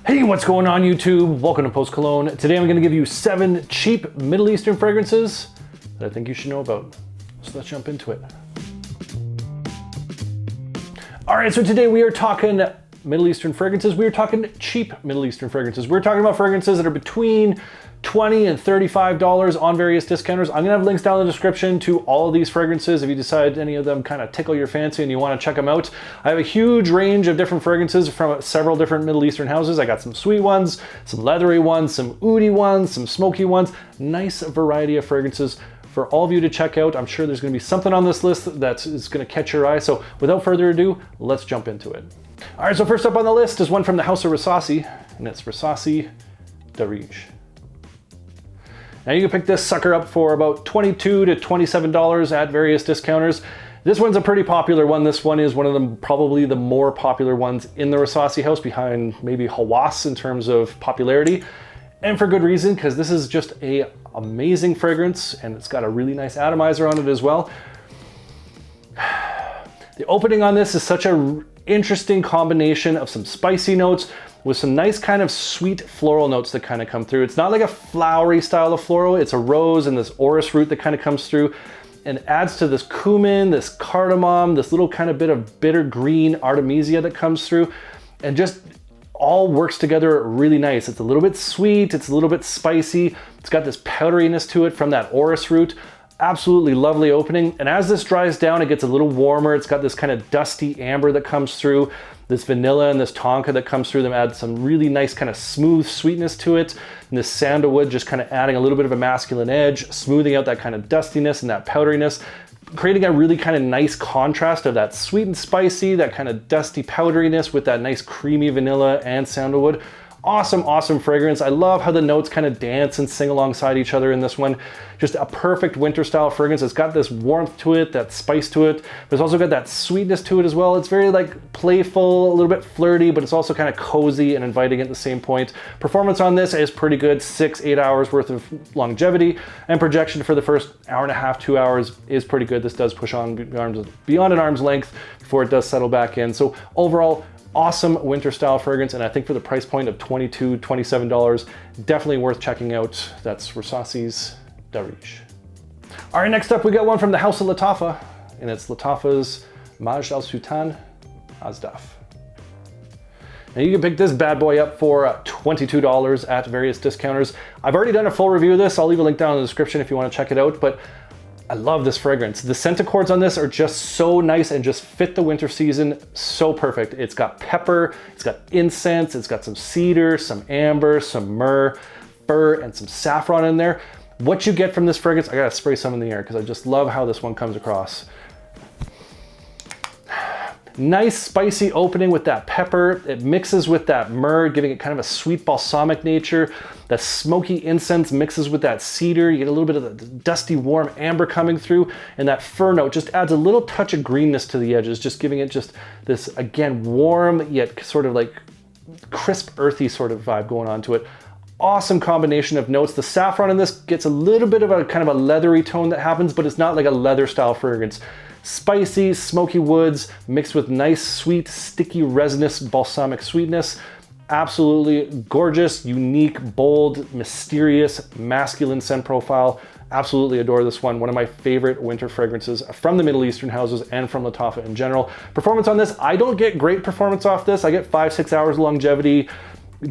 Hey, what's going on YouTube? Welcome to Post Cologne. Today I'm going to give you 7 cheap Middle Eastern fragrances that I think you should know about. So let's jump into it. All right, so today we are talking Middle Eastern fragrances. We are talking cheap Middle Eastern fragrances. We're talking about fragrances that are between $20 and $35 on various discounters. I'm gonna have links down in the description to all of these fragrances if you decide any of them kind of tickle your fancy and you wanna check them out. I have a huge range of different fragrances from several different Middle Eastern houses. I got some sweet ones, some leathery ones, some oudi ones, some smoky ones. Nice variety of fragrances for all of you to check out. I'm sure there's gonna be something on this list that is gonna catch your eye. So without further ado, let's jump into it. All right, so first up on the list is one from the house of Versace, and it's Versace The Reach. Now you can pick this sucker up for about $22 to $27 at various discounters. This one's a pretty popular one. This one is one of them, probably the more popular ones in the Versace house, behind maybe Hawass in terms of popularity. And for good reason, because this is just a amazing fragrance and it's got a really nice atomizer on it as well. The opening on this is such a interesting combination of some spicy notes with some nice kind of sweet floral notes that kind of come through. It's not like a flowery style of floral, it's a rose and this orris root that kind of comes through and adds to this cumin, this cardamom, this little kind of bit of bitter green artemisia that comes through, and just all works together really nice. It's a little bit sweet, it's a little bit spicy, it's got this powderiness to it from that orris root. Absolutely lovely opening. And as this dries down, it gets a little warmer. It's got this kind of dusty amber that comes through, this vanilla and this tonka that comes through them add some really nice kind of smooth sweetness to it. And this sandalwood just kind of adding a little bit of a masculine edge, smoothing out that kind of dustiness and that powderiness, creating a really kind of nice contrast of that sweet and spicy, that kind of dusty powderiness with that nice creamy vanilla and sandalwood. Awesome, awesome fragrance. I love how the notes kind of dance and sing alongside each other in this one. Just a perfect winter style fragrance. It's got this warmth to it, that spice to it, but it's also got that sweetness to it as well. It's very like playful, a little bit flirty, but it's also kind of cozy and inviting at the same point. Performance on this is pretty good, 6-8 hours worth of longevity, and projection for the first hour and a half, 2 hours is pretty good. This does push on beyond an arm's length before it does settle back in. So overall, awesome winter style fragrance, and I think for the price point of $22, $27, definitely worth checking out. That's Versace's The Reach. All right, next up we got one from the house of Latoffa, and it's Latoffa's Majd Al Sultan Asdaf. Now you can pick this bad boy up for $22 at various discounters. I've already done a full review of this. I'll leave a link down in the description if you want to check it out, but I love this fragrance. The scent accords on this are just so nice and just fit the winter season so perfect. It's got pepper, it's got incense, it's got some cedar, some amber, some myrrh, fir, and some saffron in there. What you get from this fragrance, I gotta spray some in the air because I just love how this one comes across. Nice spicy opening with that pepper. It mixes with that myrrh, giving it kind of a sweet balsamic nature. That smoky incense mixes with that cedar. You get a little bit of the dusty, warm amber coming through, and that fir note just adds a little touch of greenness to the edges, just giving it just this, again, warm yet sort of like crisp, earthy sort of vibe going on to it. Awesome combination of notes. The saffron in this gets a little bit of a kind of a leathery tone that happens, but it's not like a leather style fragrance. Spicy, smoky woods mixed with nice, sweet, sticky, resinous, balsamic sweetness. Absolutely gorgeous, unique, bold, mysterious, masculine scent profile. Absolutely adore this one. One of my favorite winter fragrances from the Middle Eastern houses and from Latoffa in general. Performance on this, I don't get great performance off this. I get 5-6 hours longevity,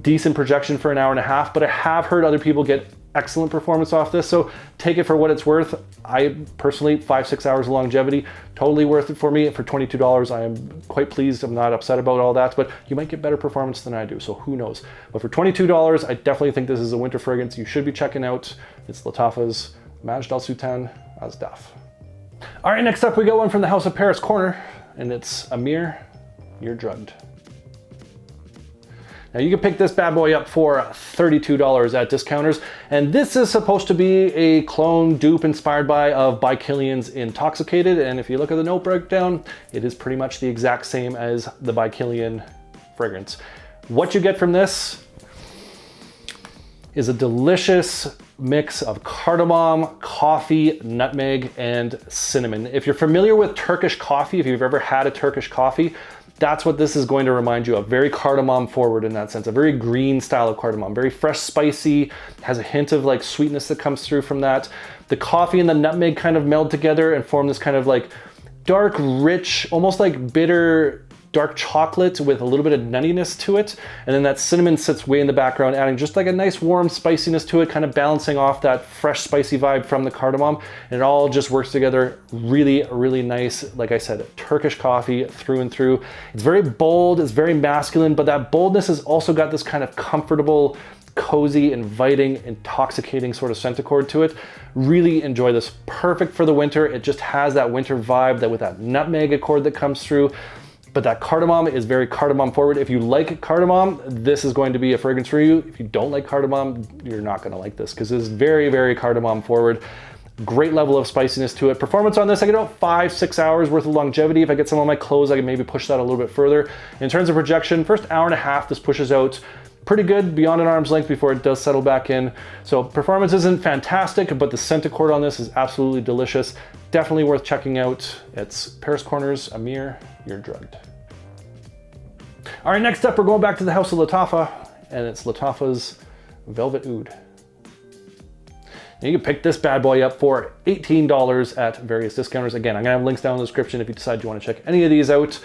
decent projection for an hour and a half, but I have heard other people get excellent performance off this, so take it for what it's worth. I personally, 5-6 hours of longevity, totally worth it for me. For $22, I am quite pleased. I'm not upset about all that, but you might get better performance than I do, so who knows. But for $22, I definitely think this is a winter fragrance you should be checking out. It's Latoffa's Majd Al Sultan Asdaf. All right, next up we got one from the House of Paris Corner, and it's Amir, You're Drugged. Now you can pick this bad boy up for $32 at discounters, and this is supposed to be a clone dupe inspired by Kilian's Intoxicated, and if you look at the note breakdown, it is pretty much the exact same as the by Kilian fragrance. What you get from this is a delicious mix of cardamom, coffee, nutmeg, and cinnamon. If you're familiar with Turkish coffee, if you've ever had a Turkish coffee, That's what this is going to remind you of. Very cardamom forward in that sense, a very green style of cardamom, very fresh, spicy, has a hint of like sweetness that comes through from that. The coffee and the nutmeg kind of meld together and form this kind of like dark, rich, almost like bitter, dark chocolate with a little bit of nuttiness to it. And then that cinnamon sits way in the background, adding just like a nice warm spiciness to it, kind of balancing off that fresh, spicy vibe from the cardamom. And it all just works together really, really nice. Like I said, Turkish coffee through and through. It's very bold, it's very masculine, but that boldness has also got this kind of comfortable, cozy, inviting, intoxicating sort of scent accord to it. Really enjoy this. Perfect for the winter. It just has that winter vibe that with that nutmeg accord that comes through. But that cardamom is very cardamom forward. If you like cardamom, this is going to be a fragrance for you. If you don't like cardamom, you're not gonna like this because it's very, very cardamom forward. Great level of spiciness to it. Performance on this, I get about 5-6 hours worth of longevity. If I get some on my clothes, I can maybe push that a little bit further. In terms of projection, first hour and a half, this pushes out pretty good beyond an arm's length before it does settle back in. So performance isn't fantastic, but the scent accord on this is absolutely delicious. Definitely worth checking out. It's Paris Corners, Amir, You're Drugged. All right, next up, we're going back to the house of Latoffa, and it's Latoffa's Velvetood. And you can pick this bad boy up for $18 at various discounters. Again, I'm gonna have links down in the description if you decide you wanna check any of these out.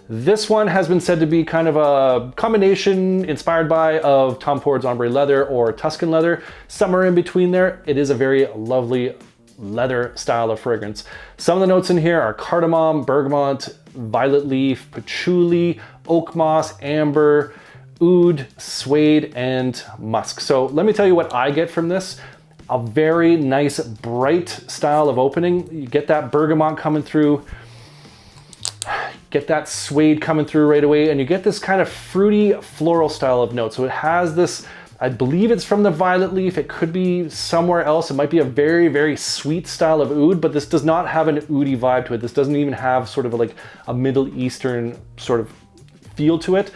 This one has been said to be kind of a combination inspired by of Tom Ford's ombre leather or Tuscan leather. Somewhere in between there, it is a very lovely leather style of fragrance. Some of the notes in here are cardamom, bergamot, violet leaf, patchouli, oak moss, amber, oud, suede, and musk. So let me tell you what I get from this. A very nice, bright style of opening. You get that bergamot coming through, get that suede coming through right away, and you get this kind of fruity floral style of note. So it has this, I believe it's from the violet leaf. It could be somewhere else. It might be a very, very sweet style of oud, but this does not have an oudy vibe to it. This doesn't even have sort of like a Middle Eastern sort of feel to it.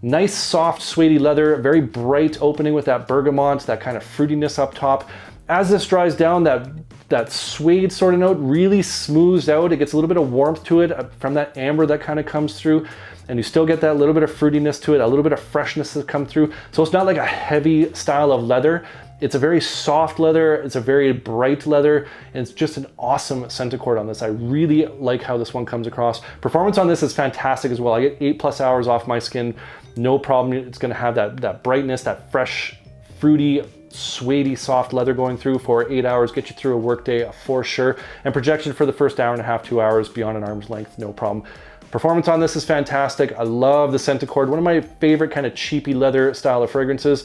Nice, soft, suede leather, very bright opening with that bergamot, that kind of fruitiness up top. As this dries down, that suede sort of note really smooths out. It gets a little bit of warmth to it from that amber that kind of comes through. And you still get that little bit of fruitiness to it, a little bit of freshness that come through. So it's not like a heavy style of leather. It's a very soft leather. It's a very bright leather. And it's just an awesome scent accord on this. I really like how this one comes across. Performance on this is fantastic as well. I get 8+ hours off my skin. No problem. It's gonna have that brightness, that fresh, fruity, suede soft leather going through for 8 hours, get you through a workday for sure. And projection for the first hour and a half, 2 hours beyond an arm's length, no problem. Performance on this is fantastic. I love the scent accord. One of my favorite kind of cheapy leather style of fragrances.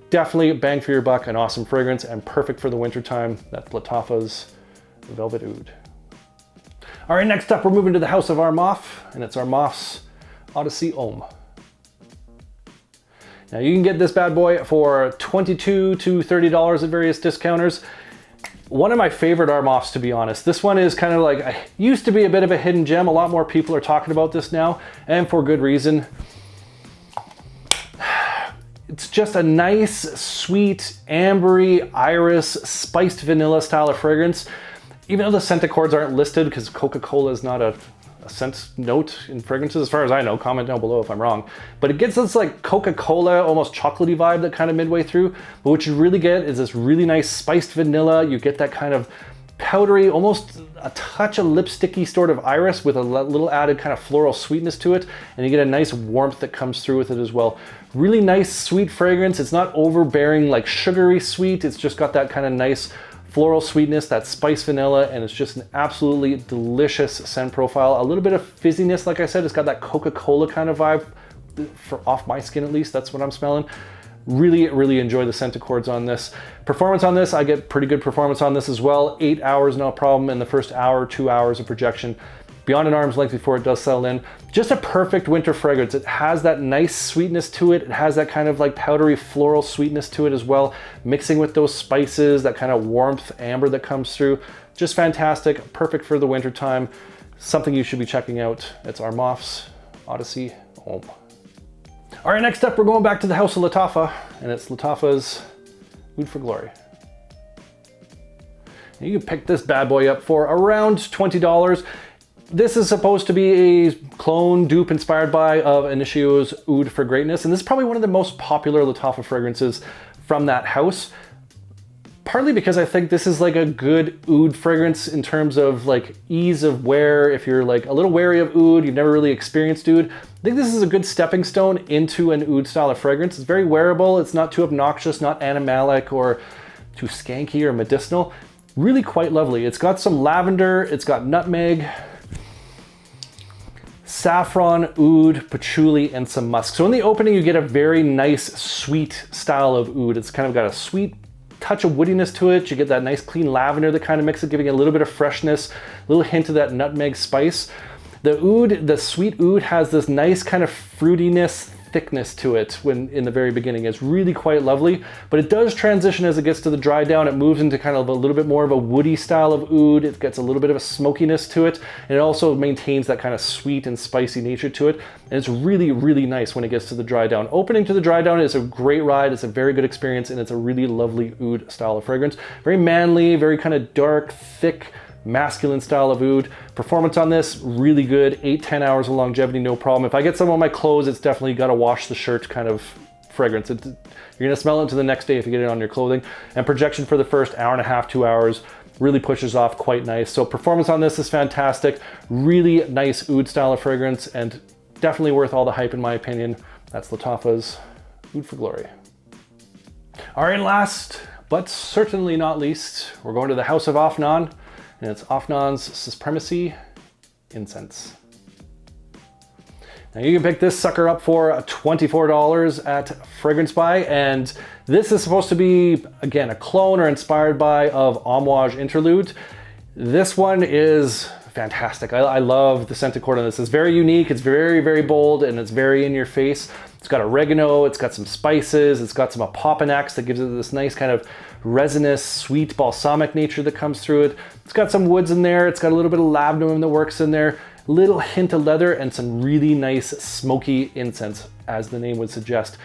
Definitely bang for your buck, an awesome fragrance and perfect for the winter time. That's Latoffa's Velvetood. All right, next up, we're moving to the house of Armaf, and it's Armaf's Odyssey Homme. Now you can get this bad boy for $22 to $30 at various discounters. One of my favorite Armafs, to be honest. This one is kind of like, used to be a bit of a hidden gem. A lot more people are talking about this now, and for good reason. It's just a nice, sweet, ambery, iris, spiced vanilla style of fragrance. Even though the scent accords aren't listed because Coca-Cola is not a scent note in fragrances, as far as I know. Comment down below if I'm wrong. But it gets this like Coca-Cola, almost chocolatey vibe that kind of midway through. But what you really get is this really nice spiced vanilla. You get that kind of powdery, almost a touch of lipsticky sort of iris with a little added kind of floral sweetness to it. And you get a nice warmth that comes through with it as well. Really nice, sweet fragrance. It's not overbearing, like sugary sweet. It's just got that kind of nice floral sweetness, that spice vanilla, and it's just an absolutely delicious scent profile. A little bit of fizziness, like I said. It's got that Coca-Cola kind of vibe, off my skin at least. That's what I'm smelling. Really, really enjoy the scent accords on this. Performance on this, I get pretty good performance on this as well. 8 hours, no problem. In the first hour, 2 hours of projection. Beyond an arm's length before it does settle in. Just a perfect winter fragrance. It has that nice sweetness to it. It has that kind of like powdery floral sweetness to it as well. Mixing with those spices, that kind of warmth, amber that comes through. Just fantastic, perfect for the winter time. Something you should be checking out. It's Armaf's Odyssey Homme. All right, next up, we're going back to the house of Latoffa, and it's Latoffa's Oud for Glory. And you can pick this bad boy up for around $20. This is supposed to be a clone dupe inspired by of Initio's Oud for Greatness, and this is probably one of the most popular Latoffa fragrances from that house. Partly because I think this is like a good oud fragrance in terms of like ease of wear. If you're like a little wary of oud, you've never really experienced oud, I think this is a good stepping stone into an oud style of fragrance. It's very wearable. It's not too obnoxious, not animalic or too skanky or medicinal. Really quite lovely. It's got some lavender, it's got nutmeg, saffron, oud, patchouli, and some musk. So in the opening, you get a very nice, sweet style of oud. It's kind of got a sweet touch of woodiness to it. You get that nice clean lavender that kind of mixes it, giving it a little bit of freshness, a little hint of that nutmeg spice. The oud, the sweet oud, has this nice kind of fruitiness, thickness to it when in the very beginning. It's really quite lovely, but it does transition as it gets to the dry down. It moves into kind of a little bit more of a woody style of oud. It gets a little bit of a smokiness to it, and it also maintains that kind of sweet and spicy nature to it. And it's really, really nice when it gets to the dry down. Opening to the dry down is a great ride. It's a very good experience, and it's a really lovely oud style of fragrance. Very manly, very kind of dark, thick, masculine style of oud. Performance on this, really good. 8-10 hours of longevity, no problem. If I get some on my clothes, it's definitely got to wash the shirt kind of fragrance. You're gonna smell it into the next day if you get it on your clothing. And projection for the first hour and a half, 2 hours, really pushes off quite nice. So performance on this is fantastic. Really nice oud style of fragrance, and definitely worth all the hype in my opinion. That's Latoffa's Oud for Glory. All right, last but certainly not least, we're going to the house of Affan, and it's Afnan's Supremacy Incense. Now you can pick this sucker up for $24 at Fragrance Buy, and this is supposed to be, again, a clone or inspired by of Amouage Interlude. This one is fantastic. I love the scent accord on this. It's very unique, it's very, very bold, and it's very in your face. It's got oregano, it's got some spices, it's got some apopanax that gives it this nice kind of resinous, sweet, balsamic nature that comes through it. It's got some woods in there, it's got a little bit of labdanum that works in there, little hint of leather, and some really nice smoky incense, as the name would suggest.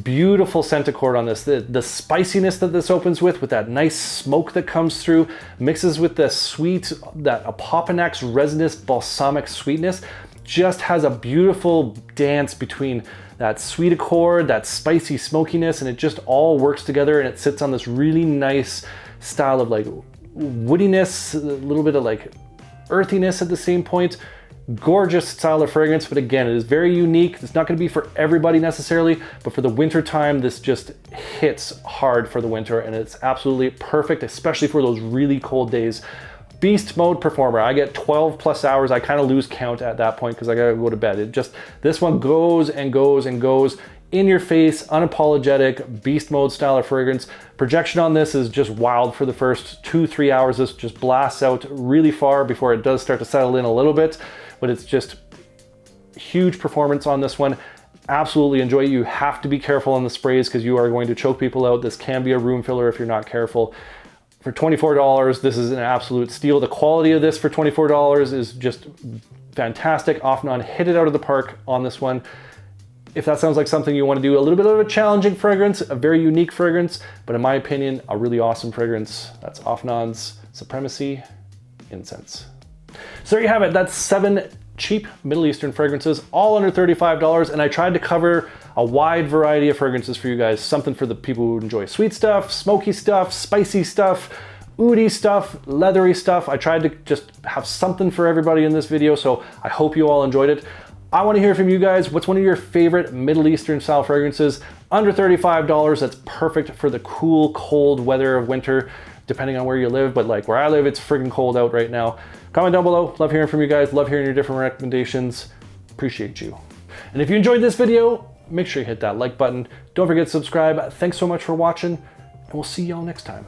Beautiful scent accord on this. The spiciness that this opens with that nice smoke that comes through, mixes with the sweet, that apopanax, resinous, balsamic sweetness, just has a beautiful dance between that sweet accord, that spicy smokiness, and it just all works together, and it sits on this really nice style of like woodiness, a little bit of like earthiness at the same point. Gorgeous style of fragrance, but again, it is very unique. It's not going to be for everybody necessarily, but for the winter time, this just hits hard for the winter, and it's absolutely perfect, especially for those really cold days. Beast mode performer. I get 12 plus hours. I kind of lose count at that point because I gotta go to bed. This one goes and goes and goes. In your face, unapologetic, beast mode style of fragrance. Projection on this is just wild for the first 2-3 hours. This just blasts out really far before it does start to settle in a little bit, but it's just huge performance on this one. Absolutely enjoy it. You have to be careful on the sprays because you are going to choke people out. This can be a room filler if you're not careful. For $24, this is an absolute steal. The quality of this for $24 is just fantastic. Affan hit it out of the park on this one. If that sounds like something you want to do, a little bit of a challenging fragrance, a very unique fragrance, but in my opinion, a really awesome fragrance. That's Afnan's Supremacy Incense. So there you have it. That's 7 cheap Middle Eastern fragrances, all under $35, and I tried to cover a wide variety of fragrances for you guys. Something for the people who enjoy sweet stuff, smoky stuff, spicy stuff, oudy stuff, leathery stuff. I tried to just have something for everybody in this video, so I hope you all enjoyed it. I want to hear from you guys. What's one of your favorite Middle Eastern style fragrances? Under $35, that's perfect for the cool, cold weather of winter, depending on where you live, but like where I live, it's friggin' cold out right now. Comment down below. Love hearing from you guys. Love hearing your different recommendations. Appreciate you. And if you enjoyed this video, make sure you hit that like button. Don't forget to subscribe. Thanks so much for watching, and we'll see y'all next time.